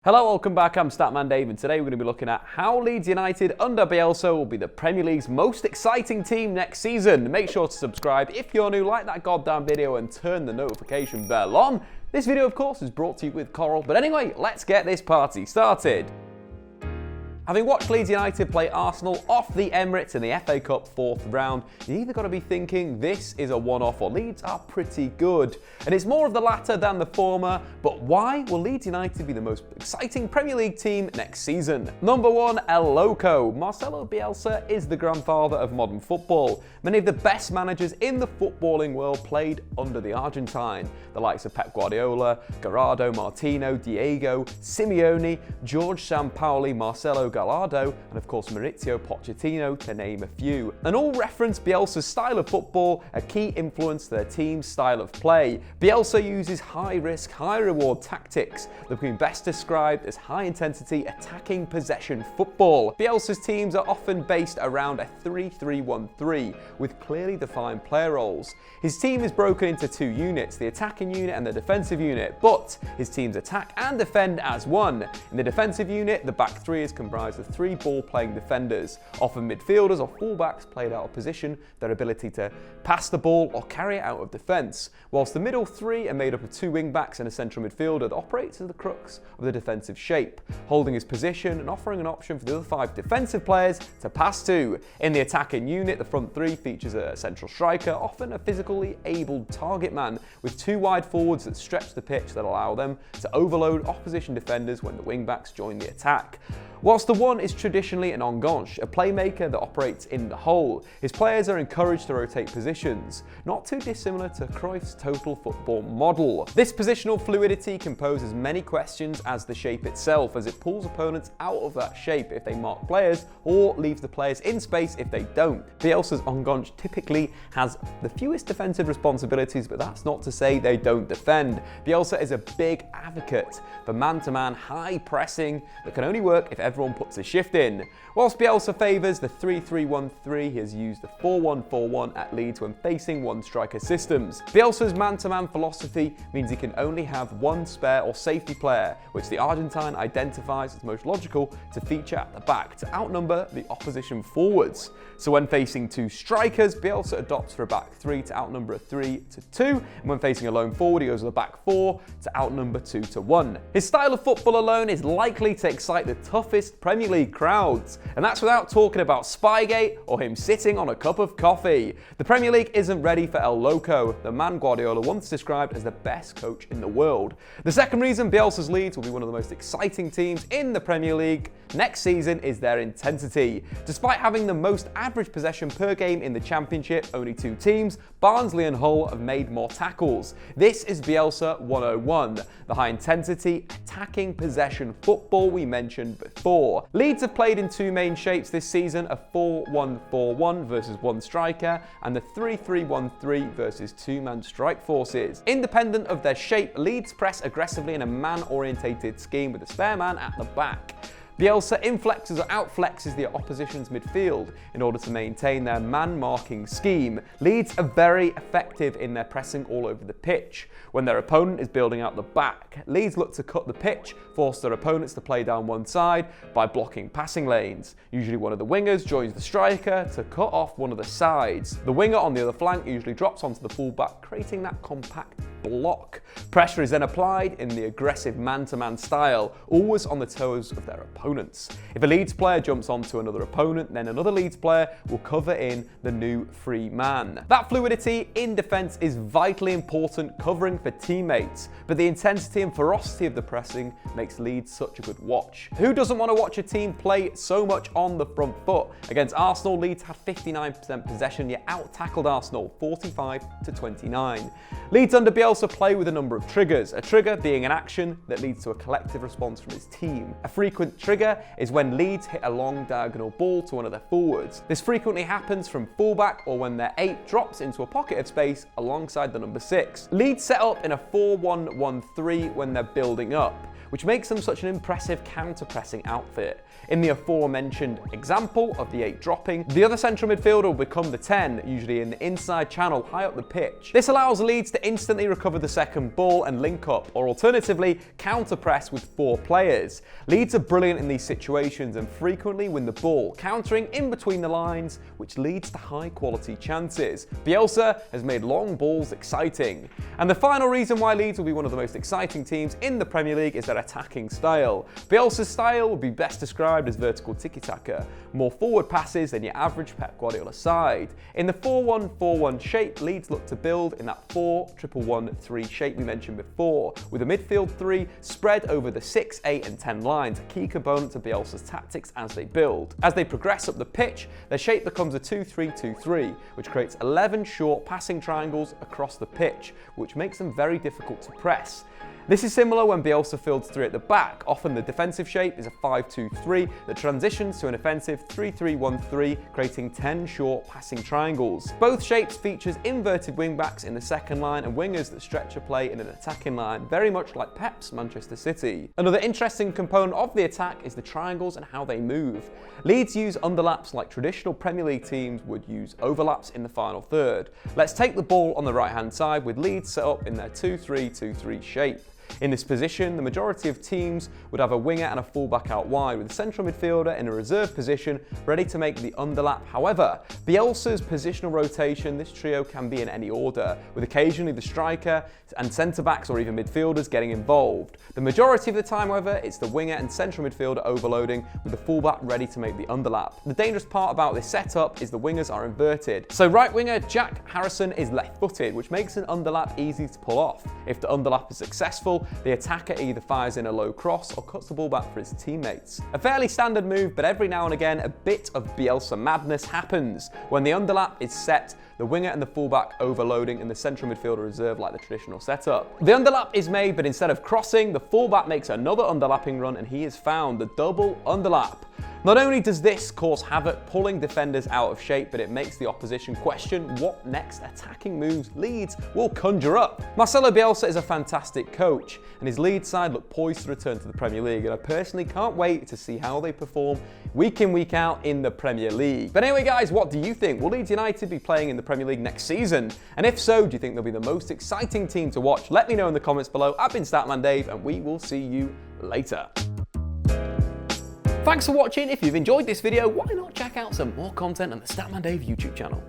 Hello, welcome back. I'm Statman Dave, and today we're going to be looking at how Leeds United under Bielsa will be the Premier League's most exciting team next season. Make sure to subscribe if you're new, like that goddamn video, and turn the notification bell on. This video, of course, is brought to you with Coral. But anyway, let's get this party started. Having watched Leeds United play Arsenal off the Emirates in the FA Cup fourth round, you either got to be thinking this is a one-off or Leeds are pretty good. And it's more of the latter than the former, but why will Leeds United be the most exciting Premier League team next season? Number one, El Loco. Marcelo Bielsa is the grandfather of modern football. Many of the best managers in the footballing world played under the Argentine. The likes of Pep Guardiola, Gerardo Martino, Diego Simeone, Jorge Sampaoli, Marcelo Gallardo, and of course Mauricio Pochettino, to name a few. And all reference Bielsa's style of football, a key influence to their team's style of play. Bielsa uses high-risk, high-reward tactics that have been best described as high-intensity attacking possession football. Bielsa's teams are often based around a 3-3-1-3 with clearly defined player roles. His team is broken into two units, the attacking unit and the defensive unit, but his teams attack and defend as one. In the defensive unit, the back three is comprised of three ball-playing defenders, often midfielders or fullbacks played out of position, their ability to pass the ball or carry it out of defence, whilst the middle three are made up of two wing-backs and a central midfielder that operates as the crux of the defensive shape, holding his position and offering an option for the other five defensive players to pass to. In the attacking unit, the front three features a central striker, often a physically abled target man, with two wide forwards that stretch the pitch that allow them to overload opposition defenders when the wing-backs join the attack. Whilst the one is traditionally an enganche, a playmaker that operates in the hole, his players are encouraged to rotate positions, not too dissimilar to Cruyff's total football model. This positional fluidity can pose as many questions as the shape itself, as it pulls opponents out of that shape if they mark players or leaves the players in space if they don't. Bielsa's enganche typically has the fewest defensive responsibilities, but that's not to say they don't defend. Bielsa is a big advocate for man-to-man high pressing that can only work if everyone puts a shift in. Whilst Bielsa favours the 3-3-1-3, he has used the 4-1-4-1 at Leeds when facing one-striker systems. Bielsa's man-to-man philosophy means he can only have one spare or safety player, which the Argentine identifies as most logical to feature at the back to outnumber the opposition forwards. So when facing two strikers, Bielsa adopts for a back three to outnumber a 3-2, and when facing a lone forward, he goes with a back four to outnumber 2-1. His style of football alone is likely to excite the toughest Premier League crowds, and that's without talking about Spygate or him sitting on a cup of coffee. The Premier League isn't ready for El Loco, the man Guardiola once described as the best coach in the world. The second reason Bielsa's Leeds will be one of the most exciting teams in the Premier League next season is their intensity. Despite having the most average possession per game in the Championship, only two teams, Barnsley and Hull, have made more tackles. This is Bielsa 101, the high intensity attacking possession football we mentioned before. Leeds have played in two main shapes this season, a 4-1-4-1 versus one striker and the 3-3-1-3 versus two-man strike forces. Independent of their shape, Leeds press aggressively in a man-orientated scheme with a spare man at the back. Bielsa inflexes or outflexes the opposition's midfield in order to maintain their man-marking scheme. Leeds are very effective in their pressing all over the pitch. When their opponent is building out the back, Leeds look to cut the pitch, force their opponents to play down one side by blocking passing lanes. Usually one of the wingers joins the striker to cut off one of the sides. The winger on the other flank usually drops onto the fullback, creating that compact block. Pressure is then applied in the aggressive man-to-man style, always on the toes of their opponents. If a Leeds player jumps onto another opponent, then another Leeds player will cover in the new free man. That fluidity in defence is vitally important, covering for teammates, but the intensity and ferocity of the pressing makes Leeds such a good watch. Who doesn't want to watch a team play so much on the front foot? Against Arsenal, Leeds had 59% possession, yet out-tackled Arsenal 45-29. Leeds under Bielsa play with a number of triggers, a trigger being an action that leads to a collective response from his team. A frequent trigger is when Leeds hit a long diagonal ball to one of their forwards. This frequently happens from fullback or when their 8 drops into a pocket of space alongside the number 6. Leeds set up in a 4-1-1-3 when they're building up. which makes them such an impressive counter-pressing outfit. In the aforementioned example of the 8 dropping, the other central midfielder will become the 10, usually in the inside channel high up the pitch. This allows Leeds to instantly recover the second ball and link up, or alternatively, counter-press with 4 players. Leeds are brilliant in these situations and frequently win the ball, countering in between the lines, which leads to high-quality chances. Bielsa has made long balls exciting. And the final reason why Leeds will be one of the most exciting teams in the Premier League is their attacking style. Bielsa's style would be best described as vertical tiki-taka, more forward passes than your average Pep Guardiola side. In the 4-1-4-1 shape, Leeds look to build in that 4-1-1-1-3 shape we mentioned before, with a midfield 3 spread over the 6, 8 and 10 lines, a key component to Bielsa's tactics as they build. As they progress up the pitch, their shape becomes a 2-3-2-3, which creates 11 short passing triangles across the pitch, which makes them very difficult to press. This is similar when Bielsa fields 3 at the back. Often the defensive shape is a 5-2-3 that transitions to an offensive 3-3-1-3, creating 10 short passing triangles. Both shapes features inverted wing-backs in the second line and wingers that stretch a play in an attacking line, very much like Pep's Manchester City. Another interesting component of the attack is the triangles and how they move. Leeds use underlaps like traditional Premier League teams would use overlaps in the final third. Let's take the ball on the right-hand side with Leeds set up in their 2-3-2-3 shape. In this position, the majority of teams would have a winger and a fullback out wide, with a central midfielder in a reserve position ready to make the underlap. However, Bielsa's positional rotation, this trio can be in any order, with occasionally the striker and centre-backs or even midfielders getting involved. The majority of the time, however, it's the winger and central midfielder overloading, with the fullback ready to make the underlap. The dangerous part about this setup is the wingers are inverted. So right winger Jack Harrison is left-footed, which makes an underlap easy to pull off. If the underlap is successful, the attacker either fires in a low cross or cuts the ball back for his teammates. A fairly standard move, but every now and again a bit of Bielsa madness happens. When the underlap is set, the winger and the fullback overloading and the central midfielder reserve like the traditional setup. The underlap is made, but instead of crossing, the fullback makes another underlapping run and he is found, the double underlap. Not only does this cause havoc, pulling defenders out of shape, but it makes the opposition question what next attacking moves Leeds will conjure up. Marcelo Bielsa is a fantastic coach, and his Leeds side look poised to return to the Premier League, and I personally can't wait to see how they perform week in, week out in the Premier League. But anyway guys, what do you think? Will Leeds United be playing in the Premier League next season? And if so, do you think they'll be the most exciting team to watch? Let me know in the comments below. I've been Statman Dave, and we will see you later. Thanks for watching. If you've enjoyed this video, why not check out some more content on the Statman Dave YouTube channel?